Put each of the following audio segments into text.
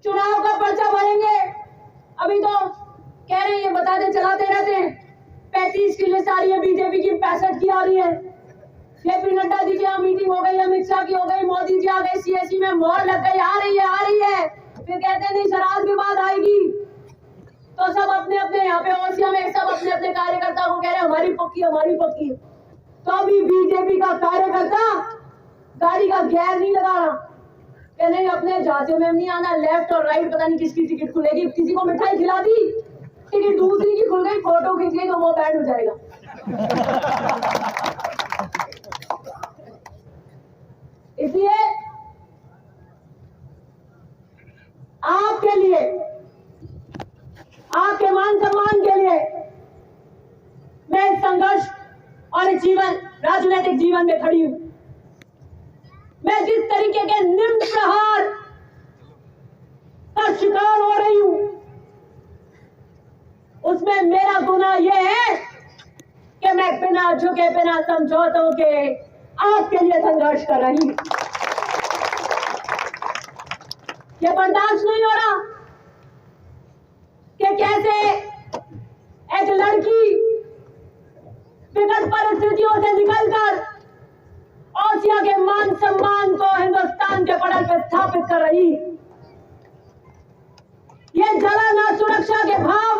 चुनाव का पर्चा भरेंगे। अभी तो कह रहे हैं, ये बताते चलाते रहते हैं, 35 की लिस्ट आ रही है बीजेपी की, 65 की आ रही है। जेपी नड्डा जी की यहाँ मीटिंग हो गई, अमित शाह की हो गई, मोदी जी आ गए, सीएससी में मोहर लग गई, आ रही है आ रही है। फिर कहते हैं नहीं शराब के बाद आएगी। तो सब अपने अपने यहाँ पे ओसिया में सब अपने अपने कार्यकर्ता को कह रहे हैं हमारी पक्की हमारी पक्की। तो अभी बीजेपी का कार्यकर्ता गाड़ी का गियर नहीं लगा रहा, कह नहीं अपने झांसे में नहीं आना, लेफ्ट और राइट पता नहीं किसकी टिकट खुलेगी। किसी को मिठाई खिला दी, टिकट दूसरी की खुल गई, फोटो खींच गई तो वो बैठ हो जाएगा। इसलिए आपके लिए, आपके मान सम्मान के लिए मैं संघर्ष और जीवन राजनीतिक जीवन में खड़ी हूं। मैं जिस तरीके के निम्न प्रहार का शिकार हो रही हूं, उसमें मेरा गुनाह यह है कि मैं बिना झुके बिना समझौतों के आपके लिए संघर्ष कर रही हूं। ये बर्दाश्त नहीं हो रहा कि कैसे एक लड़की विकट परिस्थितियों से निकलकर ओसिया के मान सम्मान को हिंदुस्तान के पटल पर स्थापित कर रही। ये जला ना सुरक्षा के भाव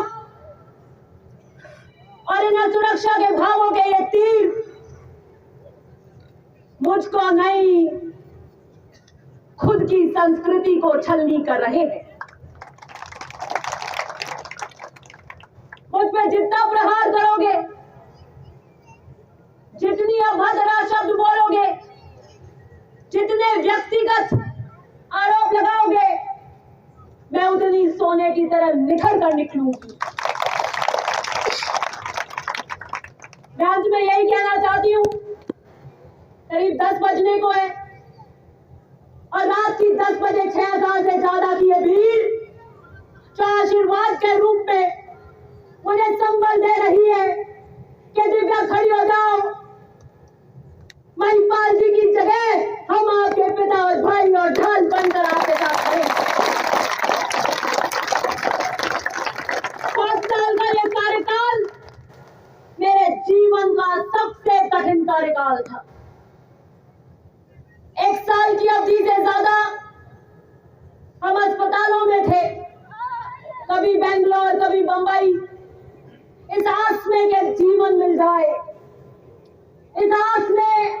और इन सुरक्षा के भावों के ये तीर मुझको नहीं, खुद की संस्कृति को छलनी कर रहे हैं। मुझ पे जितना प्रहार करोगे, जितनी अभद्र शब्द बोलोगे, जितने व्यक्तिगत आरोप लगाओगे, मैं उतनी सोने की तरह निखर कर निकलूंगी। मैं अंत में यही कहना चाहती हूं, करीब 10 बजने को है और रात की 10 बजे 6,000 से ज्यादा की ये भीड़ जो आशीर्वाद के रूप में मुझे संबल दे रही है कि दिव्या खड़ी हो जाओ, महिपाल जी की जगह हम आपके पिता और भाई और ढाल बनकर आपके साथ खड़े। 5 साल का ये कार्यकाल मेरे जीवन का सबसे कठिन कार्यकाल था। 1 साल की अवधि से ज्यादा हम अस्पतालों में थे, कभी बेंगलोर कभी बंबई, इस आस में कि जीवन मिल जाए, इस आस में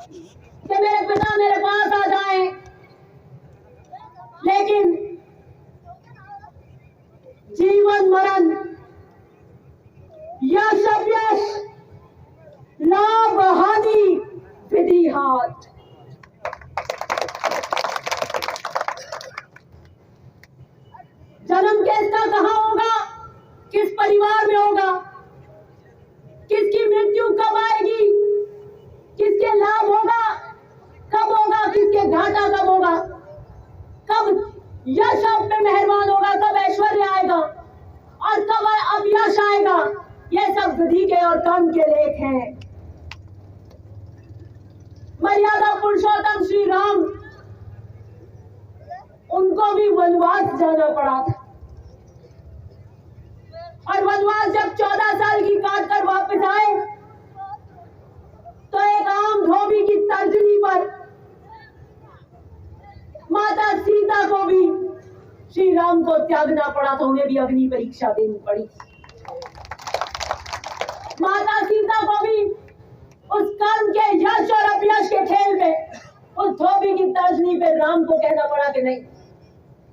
कि मेरे पिता मेरे पास आ जाए। लेकिन जीवन मरण, यश अपयश, लाभ हानि, विधि हाथ, जन्म किसका कहां होगा, किस परिवार में होगा, किसकी मृत्यु कब आएगी, किसके लाभ होगा कब होगा, किसके घाटा कब होगा, कब यश आप पे मेहरबान होगा, कब ऐश्वर्य आएगा और कब अपयश आएगा, ये सब विधि के और कर्म के लेख हैं। मर्यादा पुरुषोत्तम श्री राम, उनको भी वनवास जाना पड़ा था और वनवास जब 14 साल की काट कर वापस आए तो एक आम धोबी की तर्जनी पर माता सीता को भी श्री राम को त्यागना पड़ा था, उन्हें भी अग्नि परीक्षा देनी पड़ी। माता सीता को भी उस कर्म के यश और अपयश के खेल में उस धोबी की तर्जनी पे राम को कहना पड़ा कि नहीं,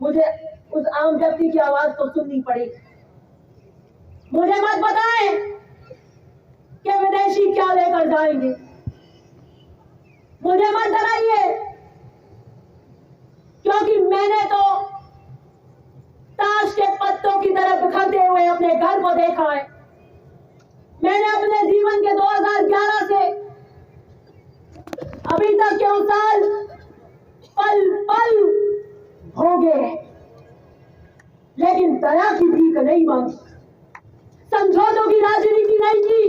मुझे उस आम व्यक्ति की आवाज तो सुननी पड़ेगी। मुझे मत बताएं कि विदेशी क्या लेकर जाएंगे, मुझे मत डराइए, क्योंकि मैंने तो ताश के पत्तों की तरह बिखरते हुए अपने घर को देखा है। मैंने अपने जीवन के 2011 से अभी तक के साल पल पल भोगे हैं, लेकिन दया की भीख नहीं मांगी, समझौतों की राजनीति नहीं की।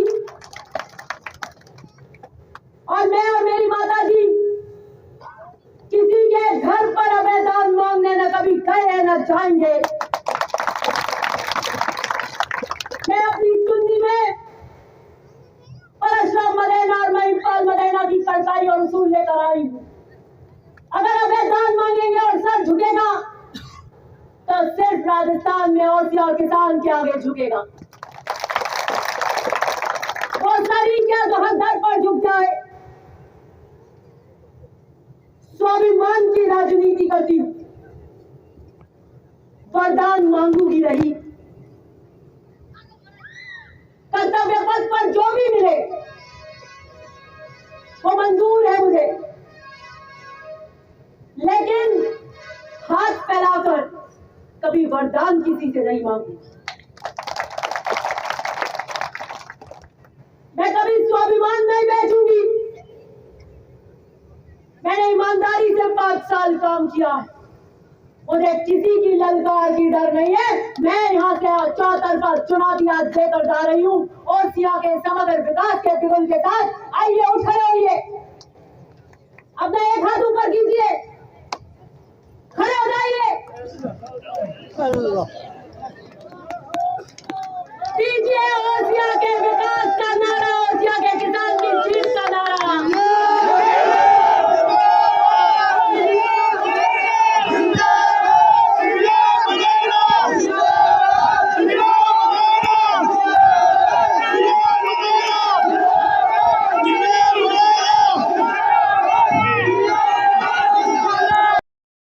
और मैं और मेरी माता जी किसी के घर पर अवैधान मांगने न कभी गए न जाएंगे। मैं अपनी चुन्नी में परशुराम मदेना और महिपाल मदेना की सरकारी और उसूल लेकर आई हूँ। अगर अभय दान मांगेंगे और सर झुकेगा तो सिर्फ राजस्थान में औरती और किसान के आगे झुकेगा। वो सर ही क्या तो हर दर पर झुक जाए। स्वाभिमान की राजनीति करती हूँ, वरदान मांगूंगी रही। कर्तव्य पथ पर जो भी मिले वो मंजूर है मुझे, लेकिन हाथ फैलाकर कभी वरदान किसी से नहीं मांगूंगी। मैं कभी स्वाभिमान नहीं बेचूंगी। मैंने ईमानदारी से 5 साल काम किया है, मुझे किसी की ललकार की डर नहीं है। मैं यहाँ से चौतरफा चुनौतियां देकर जा रही हूँ और सिया के समग्र विकास के बिगुल के साथ। आइए उठ खड़े होइए, अपना एक हाथ ऊपर कीजिए, खड़े हो जाइए।